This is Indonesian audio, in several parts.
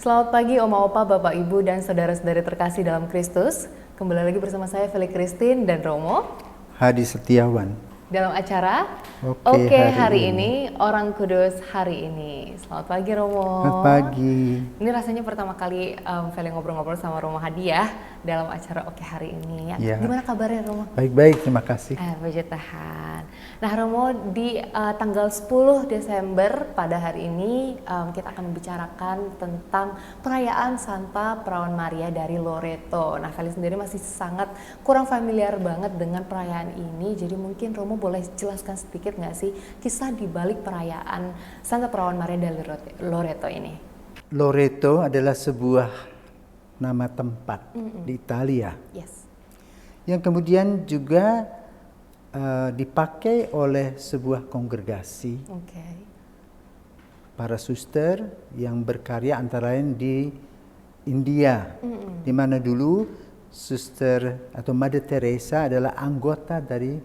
Selamat pagi Oma Opa, Bapak Ibu dan saudara-saudari terkasih dalam Kristus. Kembali lagi bersama saya Feli Christine dan Romo Hadi Setiawan. dalam acara Oke, Oke hari hari ini. ini Orang Kudus hari ini. Selamat pagi Romo. Selamat pagi. Ini rasanya pertama kali Feli ngobrol-ngobrol sama Romo Hadiah dalam acara Oke hari ini. Ya. Gimana kabarnya Romo? Baik-baik, terima kasih. Puji Tuhan. Nah Romo, di tanggal 10 Desember pada hari ini kita akan membicarakan tentang perayaan Santa Perawan Maria dari Loreto. Nah Feli sendiri masih sangat kurang familiar banget dengan perayaan ini, jadi mungkin Romo boleh jelaskan sedikit nggak sih kisah di balik perayaan Santa Perawan Maria dari Loreto ini? Loreto adalah sebuah nama tempat di Italia Yes. yang kemudian juga dipakai oleh sebuah kongregasi Oke. para suster yang berkarya antara lain di India, di mana dulu suster atau Mother Teresa adalah anggota dari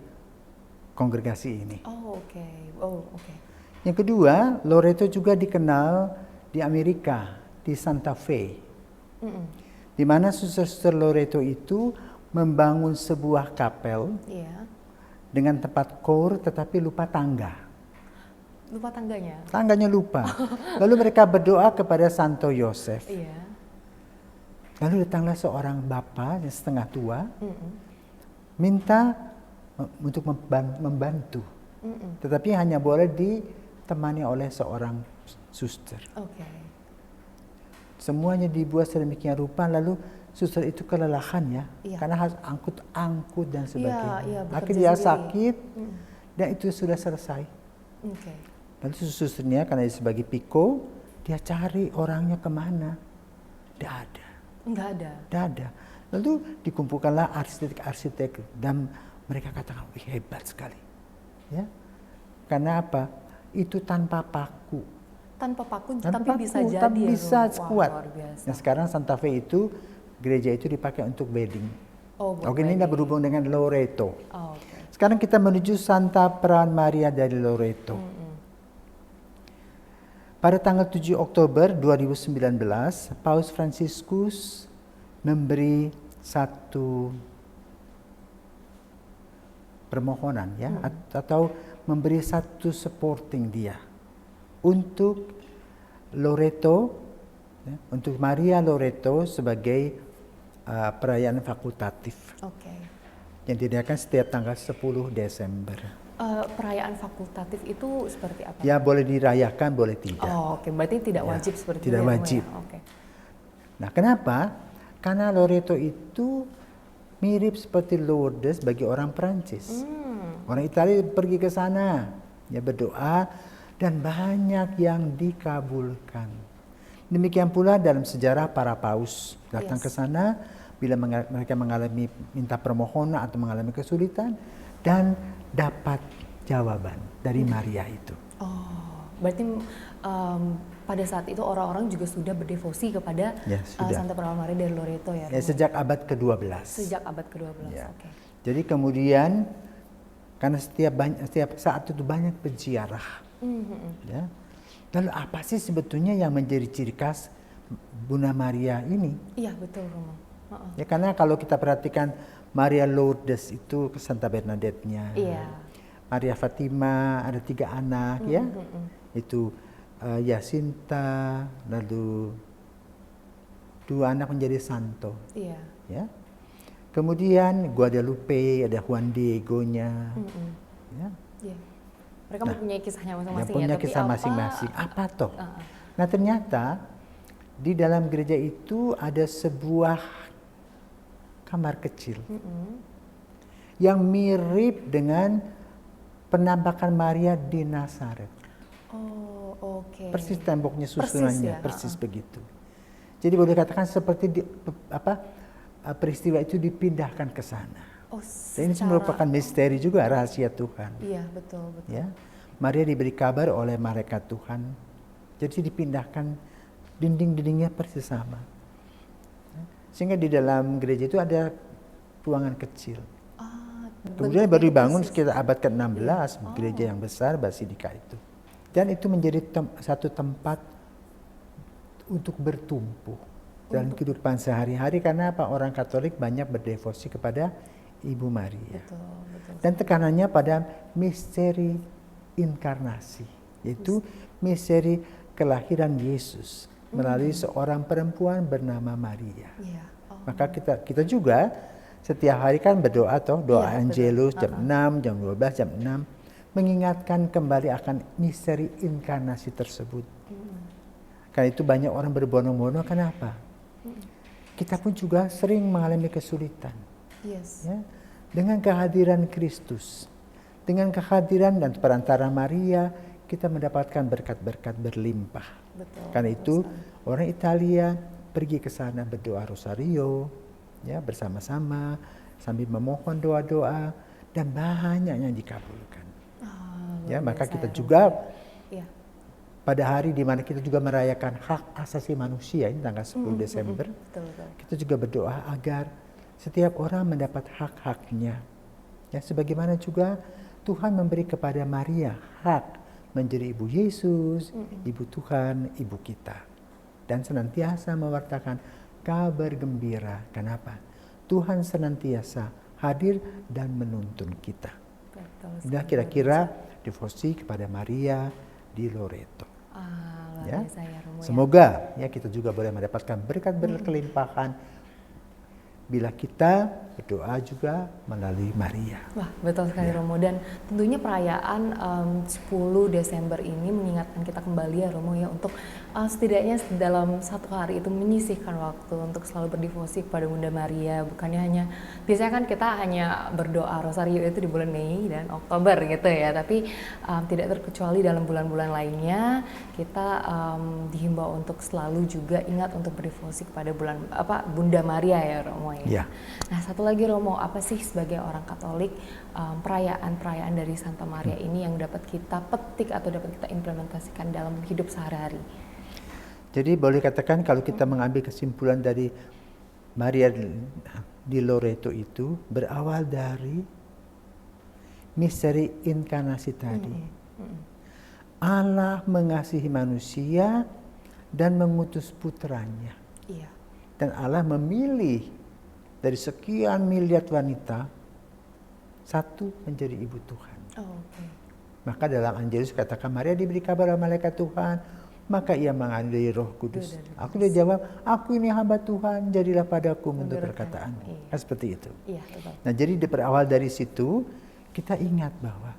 kongregasi ini. Oh oke. Oh oke. Yang kedua, Loreto juga dikenal di Amerika, di Santa Fe, di mana suster-suster Loreto itu membangun sebuah kapel Iya. dengan tempat kor tetapi lupa tangga. Lupa tangganya. Tangganya lupa. Lalu mereka berdoa kepada Santo Yosef. Iya. Lalu datanglah seorang bapak yang setengah tua, minta untuk membantu. Tetapi hanya boleh ditemani oleh seorang suster. Oke. Semuanya dibuat sedemikian rupa, lalu suster itu kelelahan ya, Iya. karena harus angkut dan sebagainya. Iya, bekerja Akhirnya dia sendiri. sakit, dan itu sudah selesai. Oke. Lalu susternya karena dia sebagai piko, dia cari orangnya kemana. Tidak ada. Enggak ada. Tidak ada. Lalu dikumpulkanlah arsitek-arsitek dan mereka katakan, wih hebat sekali. Ya, karena apa? Itu tanpa paku. Tanpa paku Tanpa tapi paku, bisa jadi tapi ya, bisa Romo. Wah, kuat. luar biasa. Nah sekarang Santa Fe itu, gereja itu dipakai untuk wedding. Oh, buat Oke, ini wedding. berhubung dengan Loreto. Oh, oke. Sekarang kita menuju Santa Perawan Maria dari Loreto. Pada tanggal 7 Oktober 2019, Paus Fransiskus memberi satu permohonan ya, atau memberi satu supporting dia untuk Loreto, ya, untuk Maria Loreto sebagai perayaan fakultatif Oke. yang diadakan setiap tanggal 10 Desember. Perayaan fakultatif itu seperti apa? Ya boleh dirayakan, boleh tidak. Oh, oke. Berarti tidak Ya, wajib seperti tidak itu ya, Romo, wajib. ya? Oke. Nah kenapa? Karena Loreto itu mirip seperti Lourdes bagi orang Perancis. Orang Italia pergi ke sana, ya berdoa dan banyak yang dikabulkan. Demikian pula dalam sejarah para paus datang Yes. ke sana bila mereka mengalami minta permohonan atau mengalami kesulitan dan dapat jawaban dari Maria itu. Oh, berarti pada saat itu orang-orang juga sudah berdevosi kepada Ya, sudah. Santa Perawan Maria dari Loreto ya, Ya, Romo? sejak abad ke-12. Sejak abad ke-12. Ya. Oke. Jadi kemudian karena setiap saat itu banyak peziarah. Ya. Lalu apa sih sebetulnya yang menjadi ciri khas Bunda Maria ini? Iya, betul, Romo. Heeh. Ya karena kalau kita perhatikan Maria Lourdes itu Santa Bernadette-nya. Iya. Maria Fatima ada 3 anak ya. Itu Jacinta, lalu 2 anak menjadi santo. Iya. Ya. Kemudian Guadalupe, ada Juan Diego-nya. Ya. Iya. Mereka mempunyai kisahnya Yang masing-masing punya tapi kisah apa- masing-masing. Apa toh? Nah ternyata di dalam gereja itu ada sebuah kamar kecil yang mirip dengan penampakan Maria di Nazaret. Oh, oke. Persis temboknya Persis susunannya, ya, persis begitu. Jadi boleh katakan seperti peristiwa itu dipindahkan ke sana. Oh, Dan ini merupakan misteri juga, rahasia Tuhan. Iya, betul, betul. Ya, Maria diberi kabar oleh malaikat Tuhan. Jadi dipindahkan dinding-dindingnya persis sama. Sehingga di dalam gereja itu ada ruangan kecil. Kemudian baru dibangun sekitar abad ke-16 gereja yang besar Basilika itu. Dan itu menjadi satu tempat untuk bertumbuh dalam kehidupan sehari-hari. Karena apa? Orang Katolik banyak berdevosi kepada Ibu Maria. Betul. Dan tekanannya pada misteri inkarnasi, yaitu misteri kelahiran Yesus melalui seorang perempuan bernama Maria. Iya. Maka kita juga setiap hari kan berdoa doa Iya, Angelus betul. jam 6, jam 12, jam 6 mengingatkan kembali akan misteri inkarnasi tersebut. Karena itu banyak orang berbondong-bondong. Kenapa? Kita pun juga sering mengalami kesulitan. Yes. Ya, dengan kehadiran Kristus, dengan kehadiran dan perantara Maria, kita mendapatkan berkat-berkat berlimpah. Betul. Karena itu orang Italia pergi ke sana berdoa rosario, ya bersama-sama sambil memohon doa-doa dan banyak yang dikabulkan. Ya, maka kita juga pada hari di mana kita juga merayakan hak asasi manusia ini tanggal 10 Desember, kita juga berdoa agar setiap orang mendapat hak-haknya. Ya, sebagaimana juga Tuhan memberi kepada Maria hak menjadi ibu Yesus, ibu Tuhan, ibu kita. Dan senantiasa mewartakan kabar gembira. Kenapa? Tuhan senantiasa hadir dan menuntun kita. Nah, kira-kira devosi kepada Maria di Loreto. Ya. Semoga ya kita juga boleh mendapatkan berkat berkelimpahan bila kita berdoa juga melalui Maria. Wah, betul sekali Romo. Dan tentunya perayaan 10 Desember ini mengingatkan kita kembali ya Romo ya, untuk setidaknya dalam satu hari itu menyisihkan waktu untuk selalu berdevosi kepada Bunda Maria. Bukannya hanya, biasanya kan kita hanya berdoa rosario itu di bulan Mei dan Oktober gitu ya, tapi tidak terkecuali dalam bulan-bulan lainnya kita dihimbau untuk selalu juga ingat untuk berdevosi kepada Bunda Maria ya Romo ya. Nah, satu lagi Romo, apa sih sebagai orang Katolik perayaan-perayaan dari Santa Maria ini yang dapat kita petik atau dapat kita implementasikan dalam hidup sehari-hari? Jadi boleh katakan kalau kita mengambil kesimpulan dari Maria di Loreto itu berawal dari misteri inkarnasi tadi. Allah mengasihi manusia dan mengutus putranya. Dan Allah memilih dari sekian miliar wanita, satu menjadi ibu Tuhan. Maka dalam Angelus katakan Maria diberi kabar oleh malaikat Tuhan, maka ia mengandung dari Roh Kudus. Aku dia jawab, aku ini hamba Tuhan, jadilah padaku menurut perkataanmu. Seperti itu. Nah, jadi berawal dari situ, kita ingat bahwa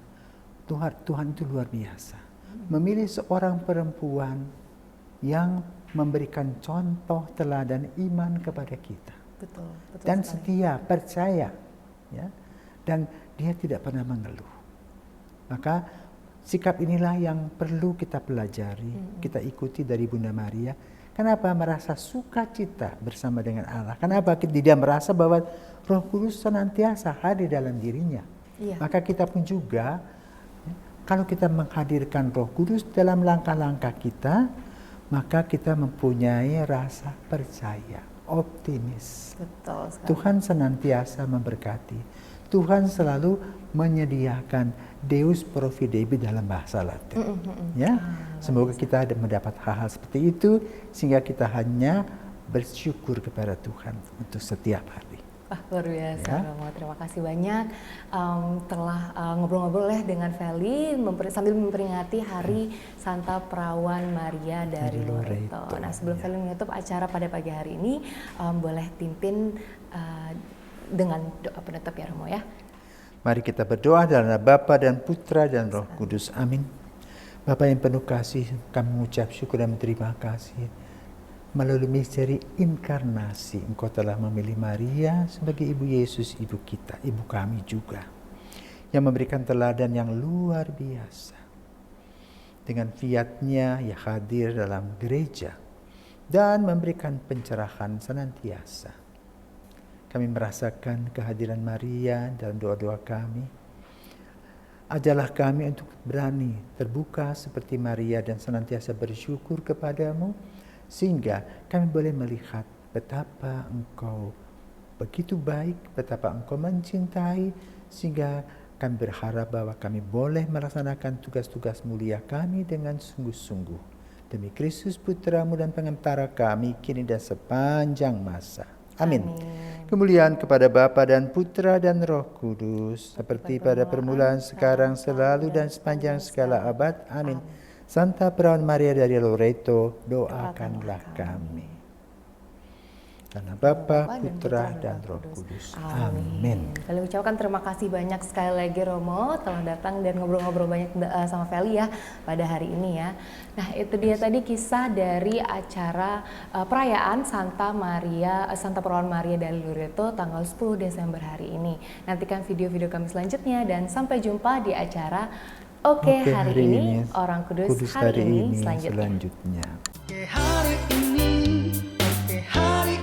Tuhan itu luar biasa. Memilih seorang perempuan yang memberikan contoh teladan iman kepada kita. Betul dan sekali. setia, percaya, ya, dan dia tidak pernah mengeluh. Maka sikap inilah yang perlu kita pelajari, kita ikuti dari Bunda Maria. Kenapa? Merasa sukacita bersama dengan Allah. Kenapa? Dia merasa bahwa Roh Kudus senantiasa hadir dalam dirinya. Maka kita pun juga, kalau kita menghadirkan Roh Kudus dalam langkah-langkah kita, maka kita mempunyai rasa percaya, optimis. Betul sekali. Tuhan senantiasa memberkati. Tuhan selalu menyediakan Deus Providebi dalam bahasa Latin. Ya, semoga kita mendapat hal-hal seperti itu sehingga kita hanya bersyukur kepada Tuhan untuk setiap hari. Wah, luar biasa Romo. Terima kasih banyak telah ngobrol-ngobrol dengan Feli sambil memperingati Hari Santa Perawan Maria dari Loreto. Nah, sebelum Feli menutup acara pada pagi hari ini, boleh pimpin dengan doa penutup ya Romo ya. Mari kita berdoa dalam nama Bapa dan Putra dan Roh Kudus. Amin. Bapa yang penuh kasih, kami mengucap syukur dan terima kasih. Melalui misteri inkarnasi, Engkau telah memilih Maria sebagai Ibu Yesus, Ibu kita, Ibu kami juga. Yang memberikan teladan yang luar biasa. Dengan fiat-Nya, ia hadir dalam gereja dan memberikan pencerahan senantiasa. Kami merasakan kehadiran Maria dalam doa-doa kami. Ajarlah kami untuk berani terbuka seperti Maria dan senantiasa bersyukur kepadamu, sehingga kami boleh melihat betapa Engkau begitu baik, betapa Engkau mencintai, sehingga kami berharap bahwa kami boleh melaksanakan tugas-tugas mulia kami dengan sungguh-sungguh Demi Kristus Putramu dan Pengantara kami, kini dan sepanjang masa. Amin. Kemuliaan kepada Bapa dan Putra dan Roh Kudus, seperti pada permulaan, sekarang, selalu, dan sepanjang segala abad. Amin. Santa Perawan Maria dari Loreto, doakanlah kami. Karena Bapa, Putra, dan Roh Kudus. Amin. Kali ucapkan terima kasih banyak sekali lagi Romo telah datang dan ngobrol-ngobrol banyak sama Feli ya pada hari ini ya. Nah itu dia tadi kisah dari acara perayaan Santa Perawan Maria dari Loreto tanggal 10 Desember hari ini. Nantikan video-video kami selanjutnya dan sampai jumpa di acara Oke, hari ini Orang Kudus hari ini selanjutnya. Hari ini, hari